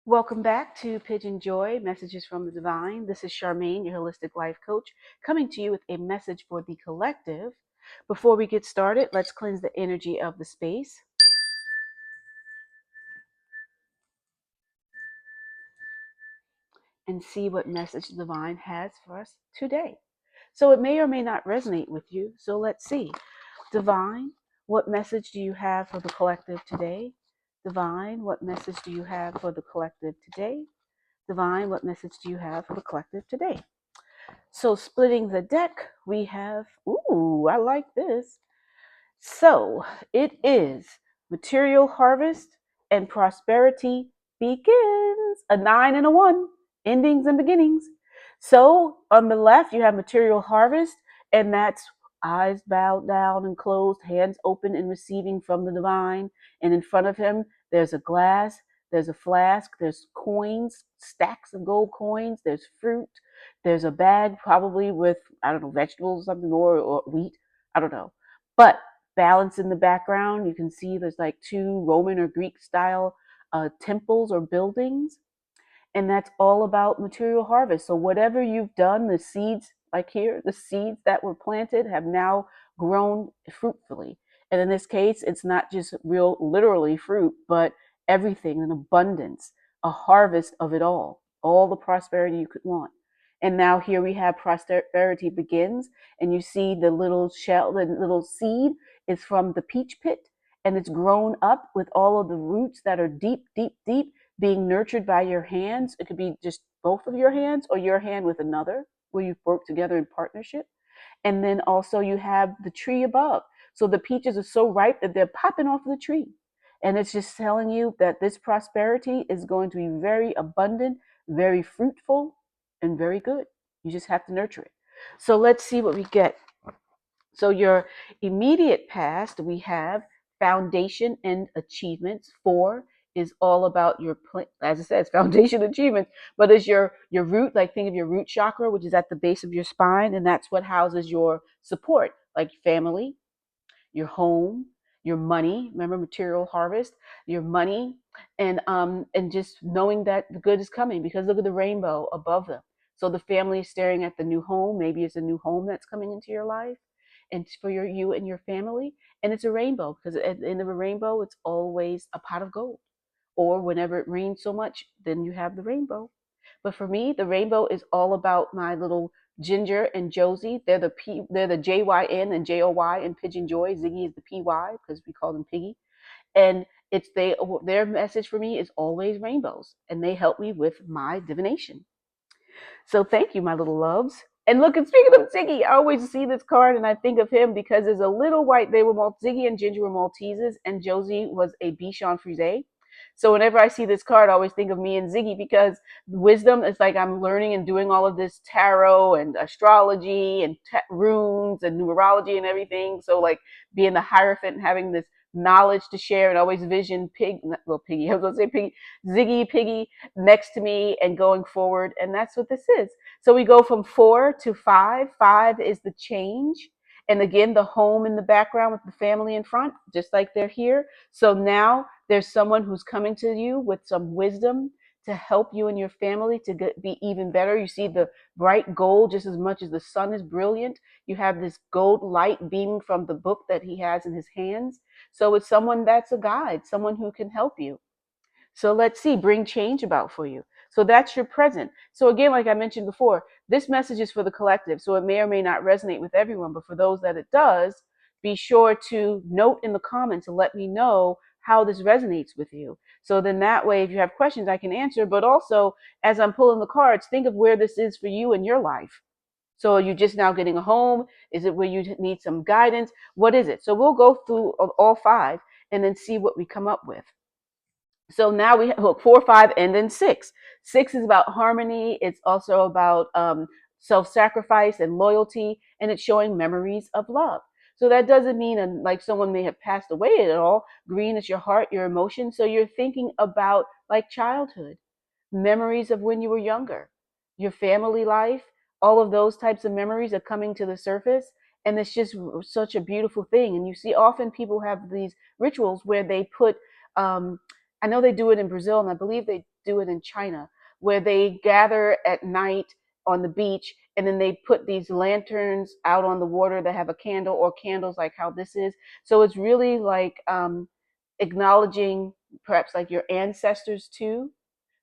Welcome back to PYJynJoy, Messages from the Divine. This is Charmaine, your holistic life coach, coming to you with a message for the collective. Before we get started, let's cleanse the energy of the space and see what message the Divine has for us today. So it may or may not resonate with you, so let's see. Divine, what message do you have for the collective today? Divine, what message do you have for the collective today? Divine, what message do you have for the collective today? So splitting the deck, we have, ooh, I like this. So it is material harvest and prosperity begins. A 9 and a 1, endings and beginnings. So on the left, you have material harvest, and that's eyes bowed down and closed, hands open and receiving from the divine. And in front of him, there's a glass, there's a flask, there's coins, stacks of gold coins, there's fruit, there's a bag probably with, I don't know, vegetables or something, or wheat, I don't know. But balance in the background, you can see there's like two Roman or Greek style temples or buildings, and that's all about material harvest. So whatever you've done, the seeds, like here, the seeds that were planted have now grown fruitfully. And in this case, it's not just real literally fruit, but everything in abundance, a harvest of it all the prosperity you could want. And now here we have prosperity begins, and you see the little shell, the little seed is from the peach pit, and it's grown up with all of the roots that are deep, deep, deep, being nurtured by your hands. It could be just both of your hands or your hand with another, where you've worked together in partnership. And then also you have the tree above. So the peaches are so ripe that they're popping off the tree. And it's just telling you that this prosperity is going to be very abundant, very fruitful, and very good. You just have to nurture it. So let's see what we get. So your immediate past, we have foundation and achievements. 4 is all about your, as I said, it's foundation achievements, but it's your root. Like think of your root chakra, which is at the base of your spine, and that's what houses your support, like family, your home, your money. Remember material harvest, your money, and just knowing that the good is coming, because look at the rainbow above them. So the family is staring at the new home. Maybe it's a new home that's coming into your life, and for you and your family. And it's a rainbow, because at the end of a rainbow, it's always a pot of gold. Or whenever it rains so much, then you have the rainbow. But for me, the rainbow is all about my little Ginger and Josie. They're the JYN and JOY in PYJynJoy. Ziggy is the PY because we call them Piggy. And it's their message for me is always rainbows, and they help me with my divination. So thank you, my little loves. And look, and speaking of Ziggy, I always see this card and I think of him because there's a little white. Ziggy and Ginger were Maltesers, and Josie was a Bichon Frise. So whenever I see this card, I always think of me and Ziggy, because wisdom is like I'm learning and doing all of this tarot and astrology and runes and numerology and everything. So like being the Hierophant and having this knowledge to share, and always vision Piggy, I was gonna say Piggy, Ziggy, Piggy next to me and going forward. And that's what this is. So we go from 4 to 5. 5 is the change. And again, the home in the background with the family in front, just like they're here. So now there's someone who's coming to you with some wisdom to help you and your family to be even better. You see the bright gold, just as much as the sun is brilliant. You have this gold light beaming from the book that he has in his hands. So it's someone that's a guide, someone who can help you. So let's see, bring change about for you. So that's your present. So again, like I mentioned before, this message is for the collective. So it may or may not resonate with everyone, but for those that it does, be sure to note in the comments and let me know how this resonates with you. So then that way, if you have questions, I can answer. But also, as I'm pulling the cards, think of where this is for you in your life. So are you just now getting a home? Is it where you need some guidance? What is it? So we'll go through all 5 and then see what we come up with. So now we have, look, 4, 5, and then 6. 6 is about harmony. It's also about self-sacrifice and loyalty, and it's showing memories of love. So that doesn't mean like someone may have passed away at all. Green is your heart, your emotion. So you're thinking about like childhood, memories of when you were younger, your family life, all of those types of memories are coming to the surface. And it's just such a beautiful thing. And you see often people have these rituals where they put I know they do it in Brazil, and I believe they do it in China, where they gather at night on the beach, and then they put these lanterns out on the water that have a candle, or candles like how this is. So it's really like acknowledging perhaps like your ancestors too.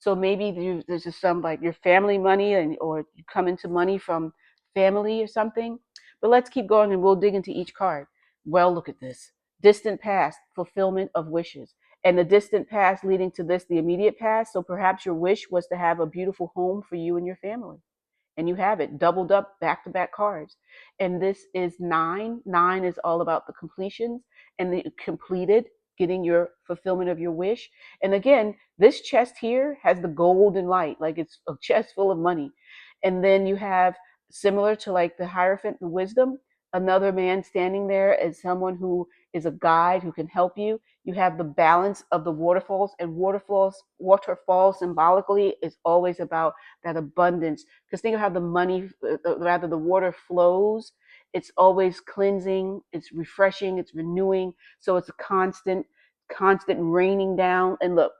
So maybe there's just some like your family money, or you come into money from family or something. But let's keep going, and we'll dig into each card. Well, look at this. Distant past, fulfillment of wishes. And the distant past leading to this, the immediate past. So perhaps your wish was to have a beautiful home for you and your family, and you have it doubled up, back to back cards. And this is 9. 9 is all about the completions and the completed, getting your fulfillment of your wish. And again, this chest here has the golden light, like it's a chest full of money. And then you have, similar to like the Hierophant, the wisdom, another man standing there as someone who is a guide who can help you. You have the balance of the waterfalls, and waterfalls symbolically is always about that abundance. Because think of how the money, rather the water flows. It's always cleansing, it's refreshing, it's renewing. So it's a constant raining down. And look,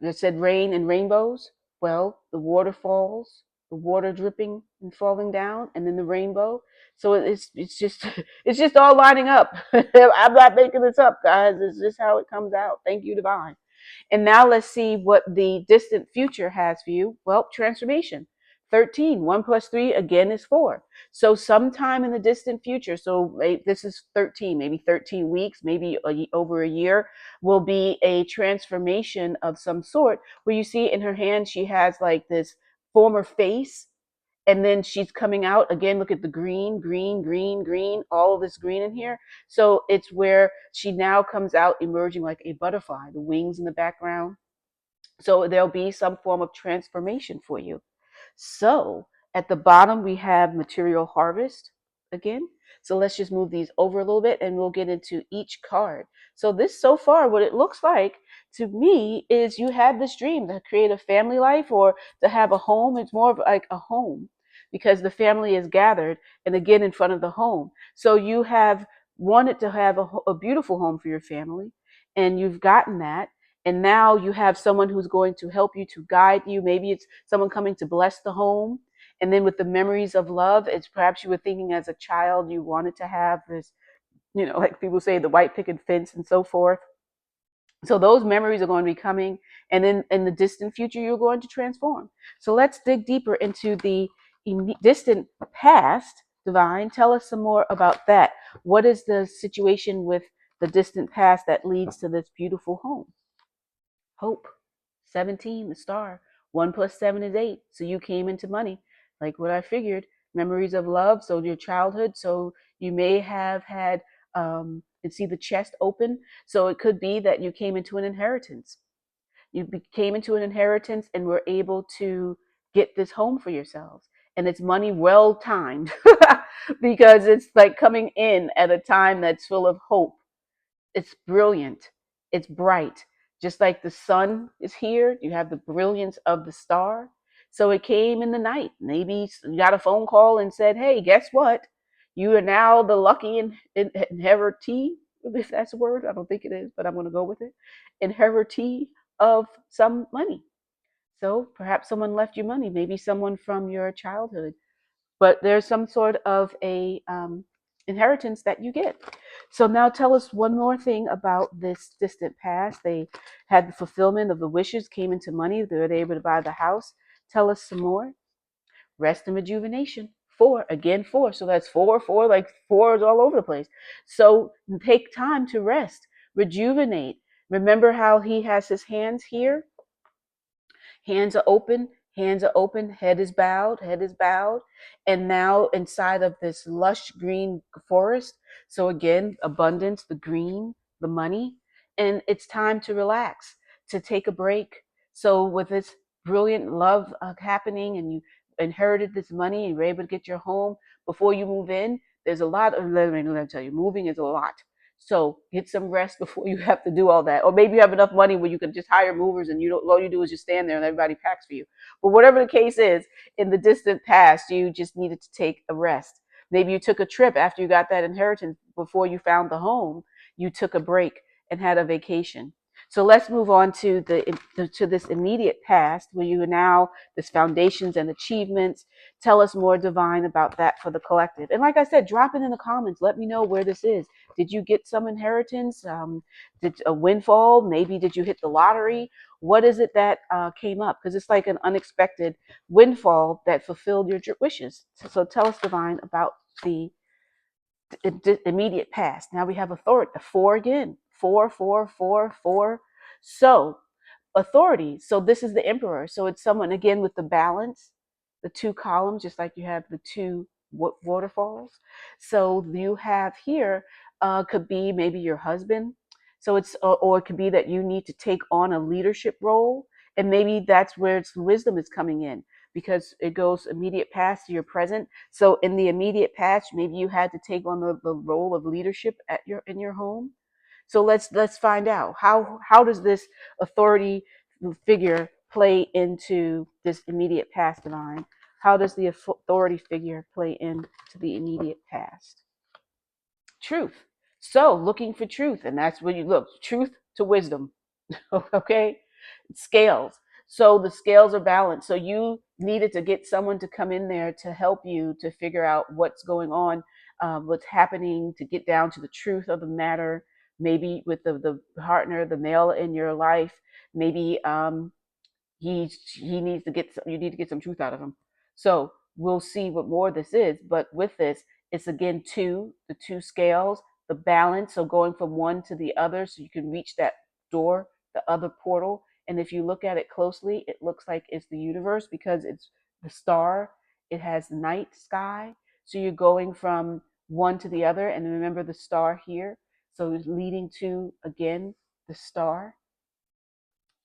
it said rain and rainbows. Well, the waterfalls, the water dripping and falling down, and then the rainbow. So it's just it's just all lining up. I'm not making this up, guys. It's just how it comes out. Thank you, divine. And now let's see what the distant future has for you. Well, transformation. 13. 1 plus 3 again is 4. So sometime in the distant future, so this is 13, maybe 13 weeks, maybe over a year, will be a transformation of some sort, where you see in her hand she has like this former face, and then she's coming out again. Look at the green, green, green, green, all of this green in here. So it's where she now comes out emerging like a butterfly, the wings in the background. So there'll be some form of transformation for you. So at the bottom, we have material harvest again. So let's just move these over a little bit, and we'll get into each card. So this, so far, what it looks like to me is you had this dream to create a family life, or to have a home. It's more of like a home, because the family is gathered, and again in front of the home. So you have wanted to have a beautiful home for your family, and you've gotten that. And now you have someone who's going to help you, to guide you. Maybe it's someone coming to bless the home. And then with the memories of love, it's perhaps you were thinking as a child you wanted to have this, like people say, the white picket fence and so forth. So those memories are going to be coming, and then in the distant future, you're going to transform. So let's dig deeper into the distant past. Divine, tell us some more about that. What is the situation with the distant past that leads to this beautiful home? Hope. 17, the star. 1 plus 7 is 8. So you came into money, like what I figured. Memories of love, so your childhood. So you may have had, and see the chest open. So it could be that you came into an inheritance. You came into an inheritance and were able to get this home for yourselves. And it's money well timed, because it's like coming in at a time that's full of hope. It's brilliant. It's bright. Just like the sun is here, you have the brilliance of the star. So it came in the night. Maybe you got a phone call and said, hey, guess what? You are now the lucky inheritee, if that's a word. I don't think it is, but I'm going to go with it. Inheritee of some money. So perhaps someone left you money, maybe someone from your childhood, but there's some sort of a inheritance that you get. So now tell us one more thing about this distant past. They had the fulfillment of the wishes, came into money, they were able to buy the house. Tell us some more. Rest and rejuvenation. 4, again 4. So that's 4, 4, like 4 is all over the place. So take time to rest, rejuvenate. Remember how he has his hands here? Hands are open, head is bowed, head is bowed. And now inside of this lush green forest. So again, abundance, the green, the money. And it's time to relax, to take a break. So with this brilliant love happening, and you inherited this money, and you were able to get your home before you move in, there's a lot of, let me tell you, moving is a lot. So get some rest before you have to do all that. Or maybe you have enough money where you can just hire movers, and all you do is just stand there and everybody packs for you. But whatever the case is, in the distant past, you just needed to take a rest. Maybe you took a trip after you got that inheritance before you found the home. You took a break and had a vacation. So let's move on to to this immediate past where you are now, this foundations and achievements. Tell us more, divine, about that for the collective. And like I said, drop it in the comments. Let me know where this is. Did you get some inheritance? Did a windfall? Maybe did you hit the lottery? What is it that came up? Because it's like an unexpected windfall that fulfilled your wishes. So tell us, divine, about the immediate past. Now we have authority. Four again. Four, four, four, four. So authority. So this is the emperor. So it's someone again with the balance, the two columns, just like you have the two waterfalls. So you have here could be maybe your husband. So it's or it could be that you need to take on a leadership role, and maybe that's where its wisdom is coming in because it goes immediate past to your present. So in the immediate past, maybe you had to take on the role of leadership at in your home. So let's find out how does this authority figure play into this immediate past, divine? How does the authority figure play into the immediate past? Truth. So looking for truth, and that's where you look. Truth to wisdom. Okay, scales. So the scales are balanced. So you needed to get someone to come in there to help you to figure out what's going on, what's happening, to get down to the truth of the matter. Maybe with the partner, the male in your life. Maybe he needs to get you need to get some truth out of him. So we'll see what more this is. But with this, it's again the two scales, the balance. So going from one to the other, so you can reach that door, the other portal. And if you look at it closely, it looks like it's the universe because it's the star. It has night sky. So you're going from one to the other. And remember the star here. So it's leading to, again, the star.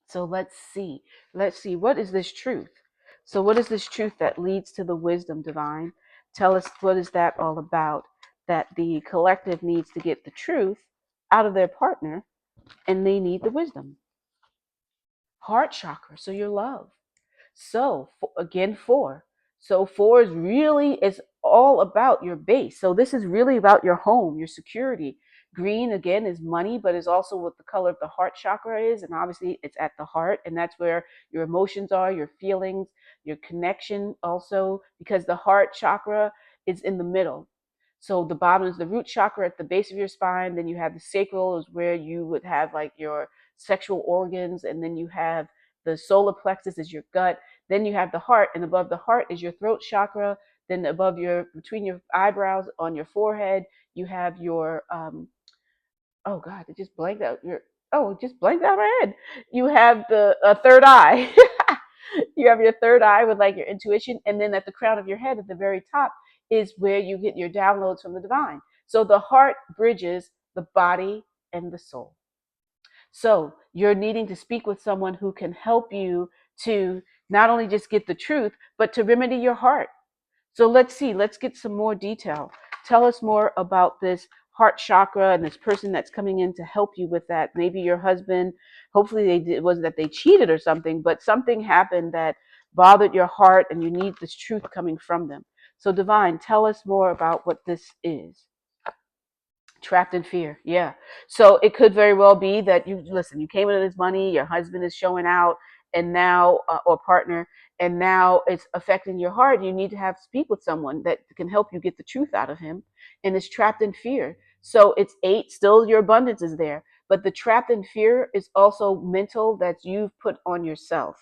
So let's see. Let's see. What is this truth? So what is this truth that leads to the wisdom, divine? Tell us, what is that all about? That the collective needs to get the truth out of their partner and they need the wisdom. Heart chakra, so your love. So again, four. So four is really is all about your base. So this is really about your home, your security. Green again is money, but is also what the color of the heart chakra is, and obviously it's at the heart, and that's where your emotions are, your feelings, your connection also, because the heart chakra is in the middle. So the bottom is the root chakra at the base of your spine. Then you have the sacral is where you would have like your sexual organs, and then you have the solar plexus is your gut. Then you have the heart, and above the heart is your throat chakra. Then above between your eyebrows on your forehead, you have your oh God, it just blanked out it just blanked out my head. You have the third eye. You have your third eye with like your intuition, and then at the crown of your head, at the very top, is where you get your downloads from the divine. So the heart bridges the body and the soul. So you're needing to speak with someone who can help you to not only just get the truth, but to remedy your heart. So let's see, let's get some more detail. Tell us more about this heart chakra and this person that's coming in to help you with that. Maybe your husband, hopefully it wasn't that they cheated or something, but something happened that bothered your heart and you need this truth coming from them. So divine, tell us more about what this is. Trapped in fear. Yeah. So it could very well be that you came into this money, your husband is showing out, and now, or partner, and now it's affecting your heart. You need to have speak with someone that can help you get the truth out of him. And it's trapped in fear. So it's eight, still your abundance is there. But the trapped in fear is also mental that you've put on yourself.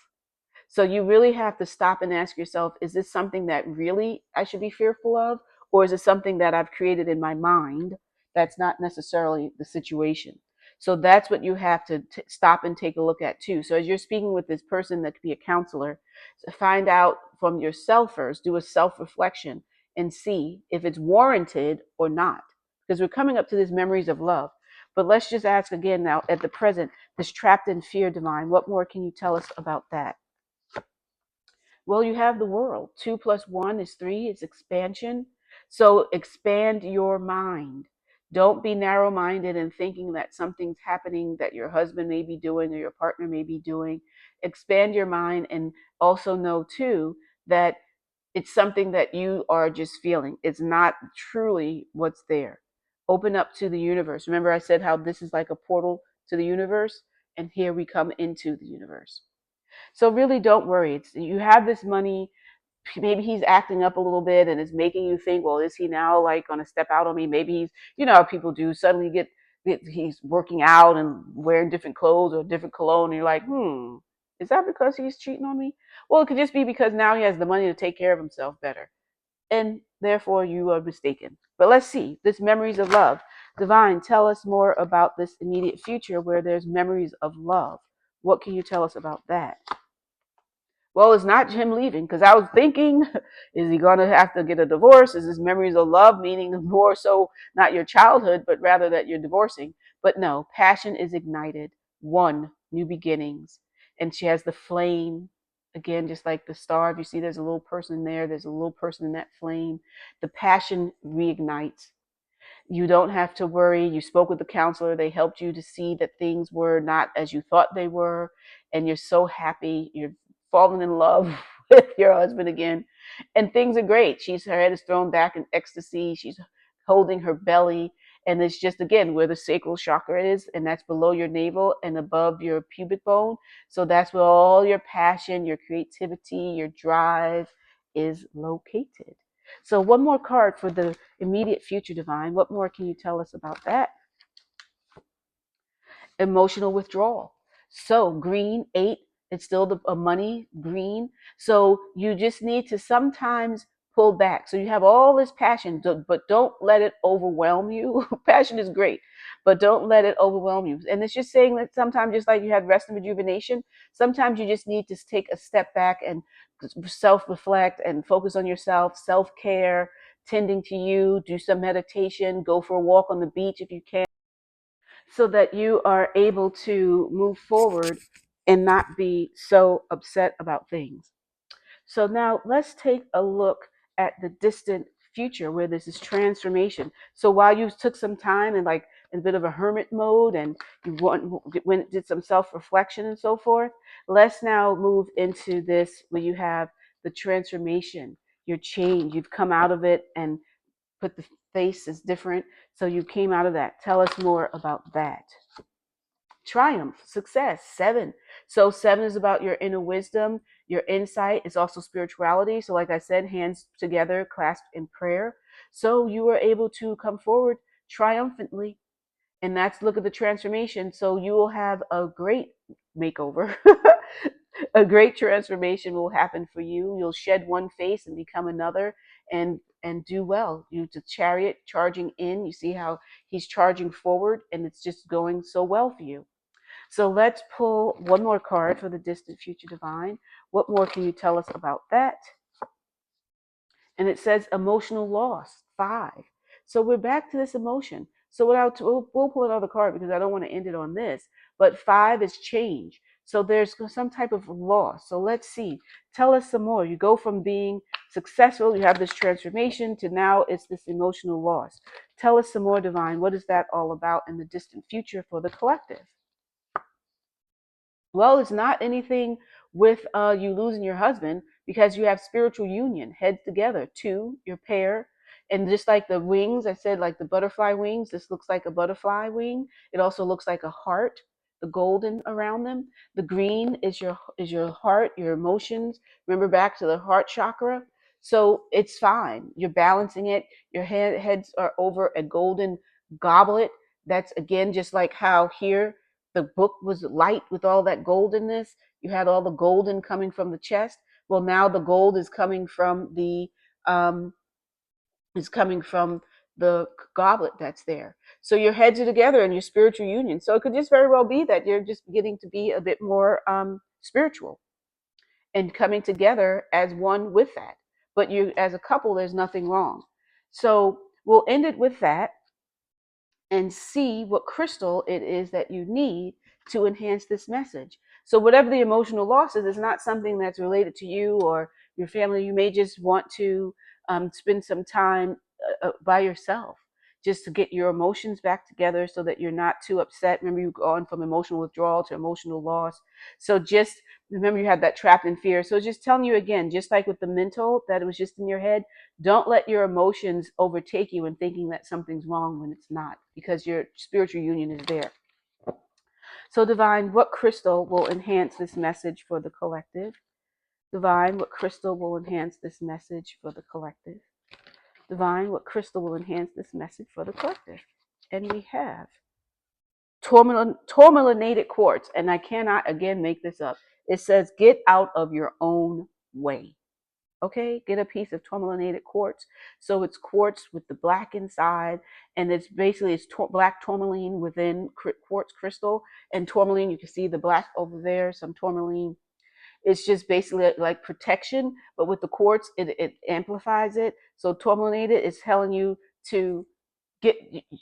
So you really have to stop and ask yourself, is this something that really I should be fearful of? Or is it something that I've created in my mind that's not necessarily the situation? So that's what you have to stop and take a look at too. So as you're speaking with this person that could be a counselor, find out from yourself first, do a self-reflection and see if it's warranted or not. Because we're coming up to these memories of love. But let's just ask again now at the present, this trapped in fear, divine, what more can you tell us about that? Well, you have the world. 2 plus 1 is 3. It's expansion. So expand your mind. Don't be narrow minded and thinking that something's happening that your husband may be doing or your partner may be doing. Expand your mind and also know, too, that it's something that you are just feeling. It's not truly what's there. Open up to the universe. Remember, I said how this is like a portal to the universe, and here we come into the universe. So really don't worry. You have this money. Maybe he's acting up a little bit and it's making you think, well, is he now like going to step out on me? Maybe he's, how people do suddenly he's working out and wearing different clothes or different cologne. And you're like, is that because he's cheating on me? Well, it could just be because now he has the money to take care of himself better. And therefore you are mistaken. But let's see, this memories of love. Divine, tell us more about this immediate future where there's memories of love. What can you tell us about that? Well, it's not him leaving, because I was thinking, is he going to have to get a divorce? Is this memories of love, meaning more so not your childhood, but rather that you're divorcing? But no, passion is ignited. One, new beginnings. And she has the flame. Again, just like the star, if you see there's a little person there, there's a little person in that flame. The passion reignites. You don't have to worry. You spoke with the counselor. They helped you to see that things were not as you thought they were. And you're so happy. You're falling in love with your husband again. And things are great. Her head is thrown back in ecstasy. She's holding her belly. And it's just, again, where the sacral chakra is. And that's below your navel and above your pubic bone. So that's where all your passion, your creativity, your drive is located. So one more card for the immediate future, Divine. What more can you tell us about that? Emotional withdrawal. So green, 8, it's still a money, green. So you just need to sometimes pull back. So you have all this passion, but don't let it overwhelm you. Passion is great, but don't let it overwhelm you. And it's just saying that sometimes, just like you had rest and rejuvenation, sometimes you just need to take a step back and self-reflect and focus on yourself, self-care, tending to you, do some meditation, go for a walk on the beach if you can, so that you are able to move forward and not be so upset about things. So now let's take a look at the distant future where this is transformation. So while you took some time and like in a bit of a hermit mode and did some self-reflection and so forth, let's now move into this where you have the transformation, your change. You've come out of it and put the face is different. So you came out of that. Tell us more about that. Triumph, success, 7. So 7 is about your inner wisdom, your insight. It's also spirituality. So like I said, hands together, clasped in prayer. So you were able to come forward triumphantly. And that's, look at the transformation. So you will have a great makeover. A great transformation will happen for you. You'll shed one face and become another, and do well. You, the chariot charging in, you see how he's charging forward, and it's just going so well for you. So let's pull one more card for the distant future, Divine. What more can you tell us about that? And it says emotional loss, 5. So we're back to this emotion. So we'll pull another card because I don't want to end it on this. But 5 is change. So there's some type of loss. So let's see. Tell us some more. You go from being successful, you have this transformation, to now it's this emotional loss. Tell us some more, Divine. What is that all about in the distant future for the collective? Well, it's not anything with you losing your husband, because you have spiritual union, heads together, 2, your pair. And just like the wings, I said, like the butterfly wings, this looks like a butterfly wing. It also looks like a heart, the golden around them. The green is your heart, your emotions. Remember back to the heart chakra. So it's fine. You're balancing it. Your heads are over a golden goblet. That's again just like how here the book was light with all that goldenness. You had all the golden coming from the chest. Well, now the gold is coming from the um, goblet that's there. So your heads are together in your spiritual union. So it could just very well be that you're just beginning to be a bit more spiritual and coming together as one with that. But you, as a couple, there's nothing wrong. So we'll end it with that and see what crystal it is that you need to enhance this message. So whatever the emotional loss is not something that's related to you or your family. You may just want to spend some time by yourself, just to get your emotions back together so that you're not too upset. Remember, you've gone from emotional withdrawal to emotional loss. So just remember, you had that trapped in fear. So just telling you again, just like with the mental, that it was just in your head, don't let your emotions overtake you in thinking that something's wrong when it's not, because your spiritual union is there. So divine, what crystal will enhance this message for the collective? Divine, what crystal will enhance this message for the collective? Divine, what crystal will enhance this message for the collective? And we have tourmalinated quartz, and I cannot again make this up. It says, get out of your own way. Okay, get a piece of tourmalinated quartz. So it's quartz with the black inside, and it's basically black tourmaline within quartz crystal. And tourmaline, you can see the black over there, some tourmaline. It's just basically like protection, but with the quartz, it amplifies it. So tourmalinated is telling you to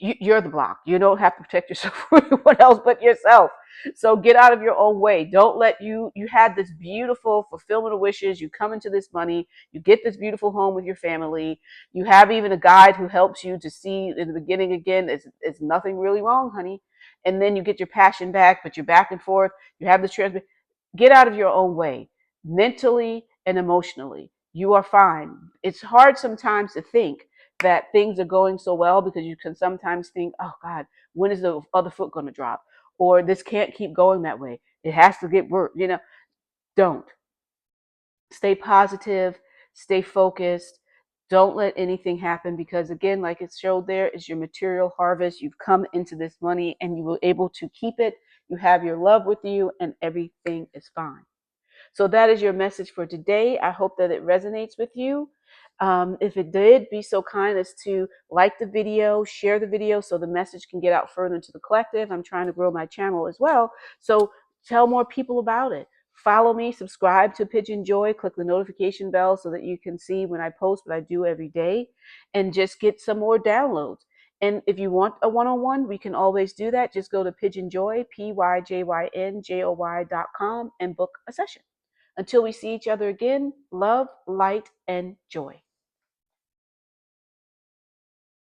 you're the block. You don't have to protect yourself from anyone else but yourself. So get out of your own way. Don't let you had this beautiful fulfillment of wishes. You come into this money, you get this beautiful home with your family. You have even a guide who helps you to see in the beginning again, it's nothing really wrong, honey. And then you get your passion back, but you're back and forth. You have this transfer. Get out of your own way, mentally and emotionally. You are fine. It's hard sometimes to think that things are going so well, because you can sometimes think, oh God, when is the other foot going to drop? Or this can't keep going that way. It has to get worse. Don't. Stay positive, stay focused. Don't let anything happen, because again, like it showed there, is your material harvest. You've come into this money and you were able to keep it. You have your love with you and everything is fine. So that is your message for today. I hope that it resonates with you. If it did, be so kind as to like the video, share the video so the message can get out further into the collective. I'm trying to grow my channel as well. So tell more people about it. Follow me, subscribe to PYJynJoy, click the notification bell so that you can see when I post what I do every day, and just get some more downloads. And if you want a one-on-one, we can always do that. Just go to PYJynJoy, PYJynJoy.com and book a session. Until we see each other again, love, light, and joy.